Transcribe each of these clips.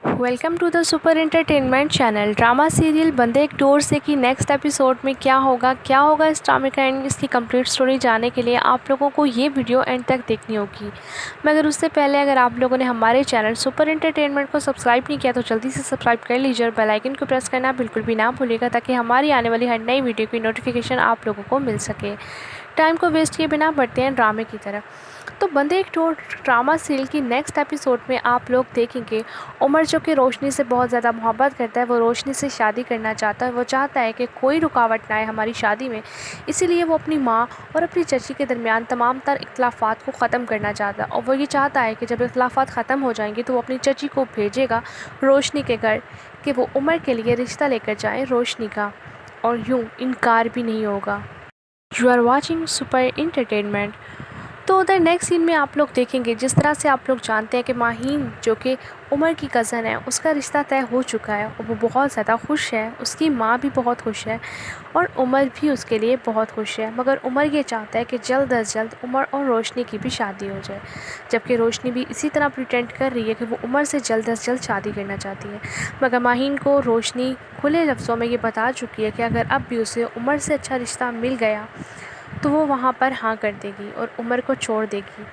Welcome to the super entertainment channel. Drama serial बंदे एक door से की नेक्स्ट एपिसोड में क्या होगा इस ड्रामे का एंड इसकी कंप्लीट स्टोरी जानने के लिए आप लोगों को ये वीडियो एंड तक देखनी होगी। मगर उससे पहले अगर आप लोगों ने हमारे चैनल सुपर एंटरटेनमेंट को सब्सक्राइब नहीं किया तो जल्दी से सब्सक्राइब कर लीजिए और बेल आइकन को प्रेस करना बिल्कुल भी ना भूलिएगा ताकि हमारी आने वाली हर नई वीडियो की नोटिफिकेशन आप लोगों को मिल सके। टाइम को वेस्ट किए बिना बढ़ते हैं ड्रामे की तरफ। तो बंदे एक डोर ड्रामा सीरियल की नेक्स्ट एपिसोड में आप लोग देखेंगे उमर जो कि रोशनी से बहुत ज़्यादा मोहब्बत करता है, वो रोशनी से शादी करना चाहता है। वो चाहता है कि कोई रुकावट ना आए हमारी शादी में, इसीलिए वो अपनी माँ और अपनी चची के दरमियान तमाम तर इख्तलाफात को ख़त्म करना चाहता है। और वो ये चाहता है कि जब इख्तलाफात ख़त्म हो जाएंगे तो वो अपनी चची को भेजेगा रोशनी के घर कि वो उमर के लिए रिश्ता लेकर जाए रोशनी का, और यूँ इनकार भी नहीं होगा। You are watching super entertainment. तो उधर नेक्स्ट सीन में आप लोग देखेंगे जिस तरह से आप लोग जानते हैं कि माहीन जो कि उमर की कज़न है उसका रिश्ता तय हो चुका है और वो बहुत ज़्यादा खुश है। उसकी माँ भी बहुत खुश है और उमर भी उसके लिए बहुत खुश है। मगर उमर ये चाहता है कि जल्द अज जल्द उमर और रोशनी की भी शादी हो जाए, जबकि रोशनी भी इसी तरह प्रिटेंड कर रही है कि वो उमर से जल्द अज जल्द शादी करना चाहती है। मगर माहीन को रोशनी खुले लफ्ज़ों में ये बता चुकी है कि अगर अब भी उसे उमर से अच्छा रिश्ता मिल गया तो वो वहाँ पर हाँ कर देगी और उमर को छोड़ देगी।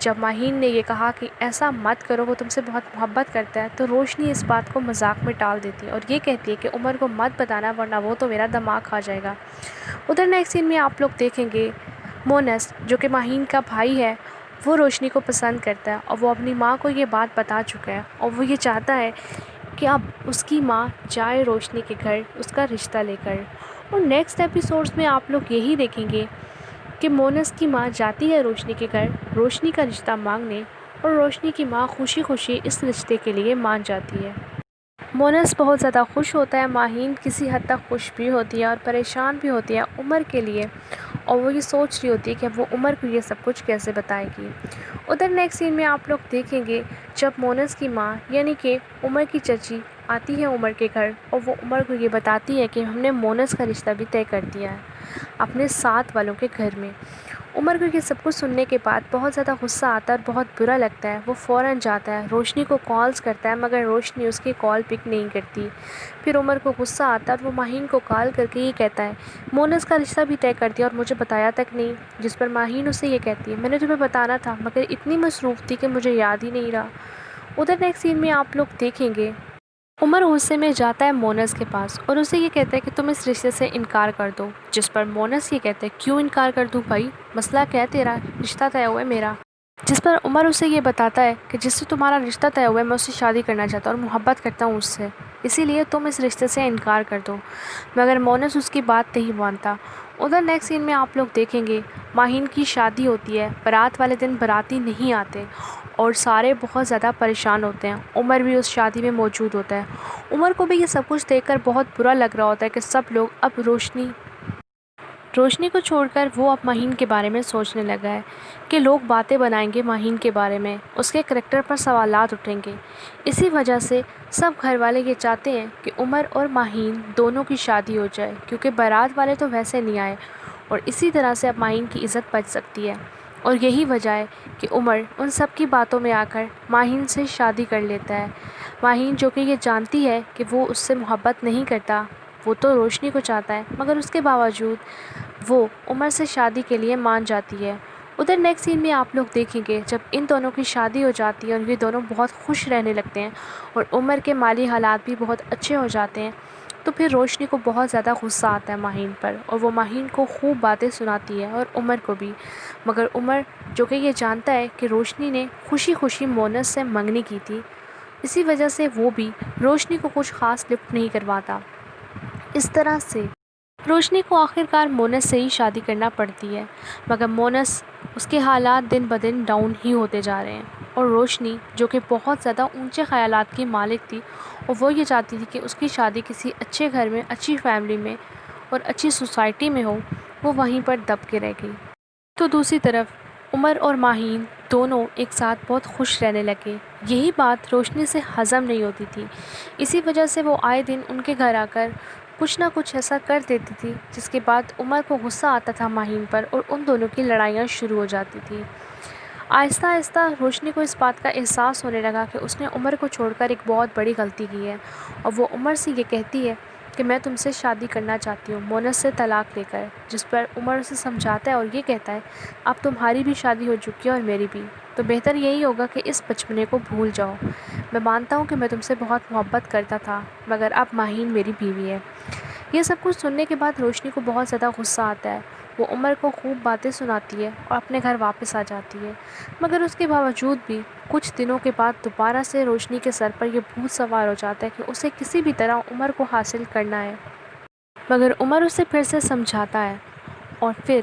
जब माहीन ने ये कहा कि ऐसा मत करो, वो तुमसे बहुत मोहब्बत करता है, तो रोशनी इस बात को मजाक में टाल देती है और ये कहती है कि उमर को मत बताना वरना वो तो मेरा दिमाग खा जाएगा। उधर नेक्स्ट सीन में आप लोग देखेंगे मोनस जो कि माहीन का भाई है, वो रोशनी को पसंद करता है और वो अपनी माँ को ये बात बता चुका है और वो ये चाहता है कि अब उसकी माँ जाए रोशनी के घर उसका रिश्ता लेकर। और नेक्स्ट एपिसोड्स में आप लोग यही देखेंगे कि मोनस की माँ जाती है रोशनी के घर रोशनी का रिश्ता मांगने और रोशनी की माँ खुशी खुशी इस रिश्ते के लिए मान जाती है। मोनस बहुत ज़्यादा खुश होता है, माहीन किसी हद तक खुश भी होती है और परेशान भी होती है उमर के लिए, और वो ये सोच रही होती है कि वो उमर को ये सब कुछ कैसे बताएगी। उधर नेक्स्ट सीन में आप लोग देखेंगे जब मोनस की माँ यानी कि उमर की चची आती है उमर के घर और वो उमर को ये बताती है कि हमने मोनस का रिश्ता भी तय कर दिया है अपने साथ वालों के घर में। उमर को ये सब कुछ सुनने के बाद बहुत ज़्यादा गुस्सा आता है और बहुत बुरा लगता है। वो फ़ौरन जाता है रोशनी को कॉल्स करता है मगर रोशनी उसकी कॉल पिक नहीं करती। फिर उमर को गुस्सा आता है और वो माहीन को कॉल करके ये कहता है मोनस का रिश्ता भी तय कर दिया और मुझे बताया तक नहीं। जिस पर माहीन उससे ये कहती है मैंने तुम्हें बताना था मगर इतनी मसरूफ़ थी कि मुझे याद ही नहीं रहा। उधर नेक्स्ट सीन में आप लोग देखेंगे उमर गुस्से में जाता है मोनस के पास और उसे ये कहता है कि तुम इस रिश्ते से इनकार कर दो। जिस पर मोनस ये कहता है क्यों इनकार कर दूँ भाई, मसला क्या है तेरा, रिश्ता तय हुआ है मेरा। जिस पर उमर उसे ये बताता है कि जिससे तुम्हारा रिश्ता तय हुआ है मैं उससे शादी करना चाहता हूँ और मोहब्बत करता हूँ उससे, इसीलिए तुम इस रिश्ते से इनकार कर दो। मगर मोनस उसकी बात नहीं मानता। उधर नेक्स्ट सीन में आप लोग देखेंगे माहीन की शादी होती है। बारात वाले दिन बाराती नहीं आते और सारे बहुत ज़्यादा परेशान होते हैं। उमर भी उस शादी में मौजूद होता है। उमर को भी ये सब कुछ देखकर बहुत बुरा लग रहा होता है कि सब लोग अब रोशनी को छोड़कर वो अब माहीन के बारे में सोचने लगा है कि लोग बातें बनाएंगे माहीन के बारे में, उसके करैक्टर पर सवालात उठेंगे। इसी वजह से सब घर वाले ये चाहते हैं कि उमर और माहीन दोनों की शादी हो जाए, क्योंकि बारात वाले तो वैसे नहीं आए और इसी तरह से अब माहीन की इज़्ज़त बच सकती है। और यही वजह है कि उमर उन सब की बातों में आकर माहीन से शादी कर लेता है। माहीन जो कि ये जानती है कि वो उससे मोहब्बत नहीं करता, वो तो रोशनी को चाहता है, मगर उसके बावजूद वो उमर से शादी के लिए मान जाती है। उधर नेक्स्ट सीन में आप लोग देखेंगे जब इन दोनों की शादी हो जाती है और ये दोनों बहुत खुश रहने लगते हैं और उमर के माली हालात भी बहुत अच्छे हो जाते हैं, तो फिर रोशनी को बहुत ज़्यादा गुस्सा आता है माहीन पर और वो माहीन को खूब बातें सुनाती है और उमर को भी। मगर उमर जो कि ये जानता है कि रोशनी ने खुशी खुशी मोनस से मंगनी की थी, इसी वजह से वो भी रोशनी को कुछ ख़ास लिफ्ट नहीं करवाता। इस तरह से रोशनी को आखिरकार मोनस से ही शादी करना पड़ती है, मगर मोनस उसके हालात दिन ब दिन डाउन ही होते जा रहे हैं और रोशनी जो कि बहुत ज़्यादा ऊंचे ख़यालात की मालिक थी और वो ये चाहती थी कि उसकी शादी किसी अच्छे घर में, अच्छी फैमिली में और अच्छी सोसाइटी में हो, वो वहीं पर दब के रह गई। तो दूसरी तरफ उमर और माहीन दोनों एक साथ बहुत खुश रहने लगे। यही बात रोशनी से हज़म नहीं होती थी, इसी वजह से वो आए दिन उनके घर आकर कुछ ना कुछ ऐसा कर देती थी जिसके बाद उमर को गुस्सा आता था माहीन पर और उन दोनों की लड़ाइयाँ शुरू हो जाती थी। آہستہ آہستہ روشنی کو اس بات کا احساس ہونے لگا کہ اس نے عمر کو چھوڑ کر ایک بہت بڑی غلطی کی ہے، اور وہ عمر سے یہ کہتی ہے کہ میں تم سے شادی کرنا چاہتی ہوں، مونس سے طلاق لے کر، جس پر عمر اسے سمجھاتا ہے اور یہ کہتا ہے اب تمہاری بھی شادی ہو چکی ہے اور میری بھی، تو بہتر یہی ہوگا کہ اس بچپنے کو بھول جاؤ۔ میں مانتا ہوں کہ میں تم سے بہت محبت کرتا تھا، مگر اب ماہین میری بیوی ہے۔ یہ سب کچھ سننے کے بعد روشنی کو بہت زیادہ غصہ آتا ہے۔ وہ عمر کو خوب باتیں سناتی ہے اور اپنے گھر واپس آ جاتی ہے، مگر اس کے باوجود بھی کچھ دنوں کے بعد دوبارہ سے روشنی کے سر پر یہ بھوت سوار ہو جاتا ہے کہ اسے کسی بھی طرح عمر کو حاصل کرنا ہے۔ مگر عمر اسے پھر سے سمجھاتا ہے اور پھر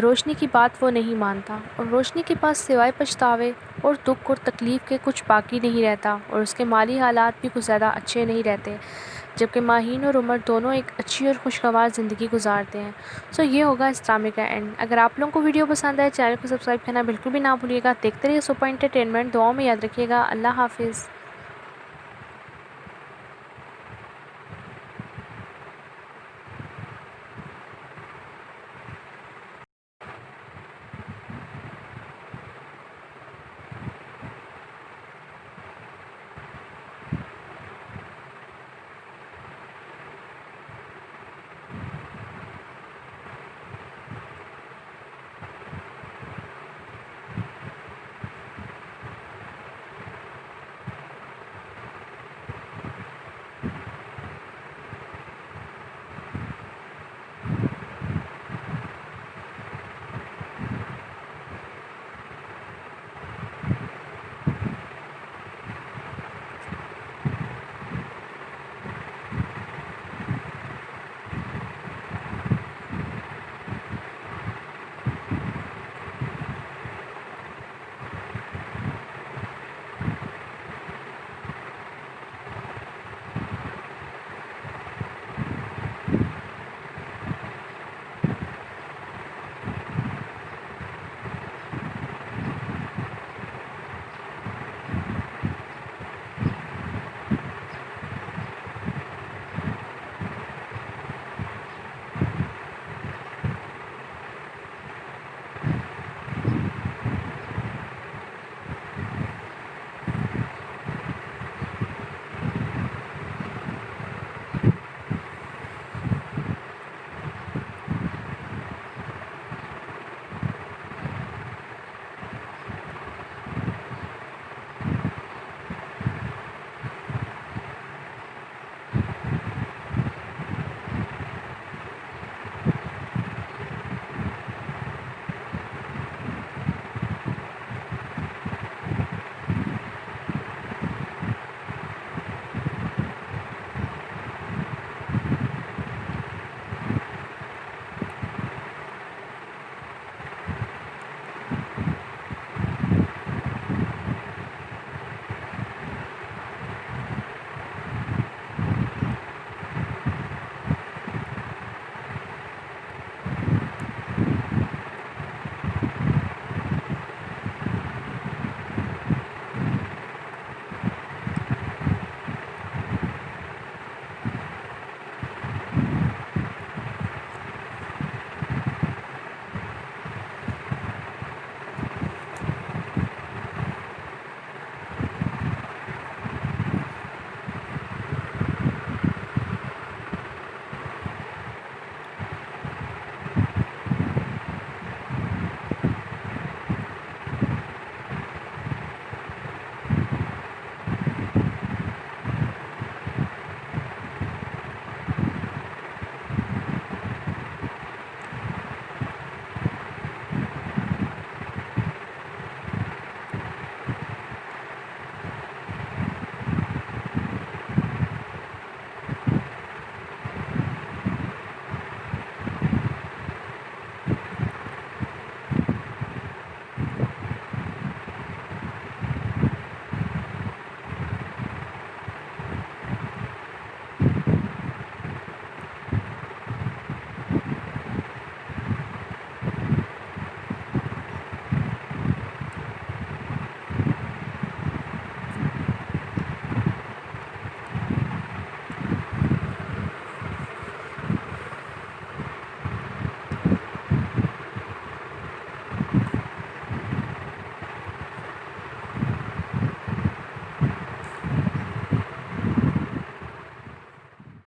روشنی کی بات وہ نہیں مانتا، اور روشنی کے پاس سوائے پچھتاوے اور دکھ اور تکلیف کے کچھ باقی نہیں رہتا، اور اس کے مالی حالات بھی کچھ زیادہ اچھے نہیں رہتے، جبکہ ماہین اور عمر دونوں ایک اچھی اور خوشگوار زندگی گزارتے ہیں۔ یہ ہوگا اس ڈرامے کا اینڈ۔ اگر آپ لوگوں کو ویڈیو پسند آئے، چینل کو سبسکرائب کرنا بالکل بھی نہ بھولیے گا۔ دیکھتے رہیے سپر انٹرٹینمنٹ، دعاؤں میں یاد رکھیے گا۔ اللہ حافظ۔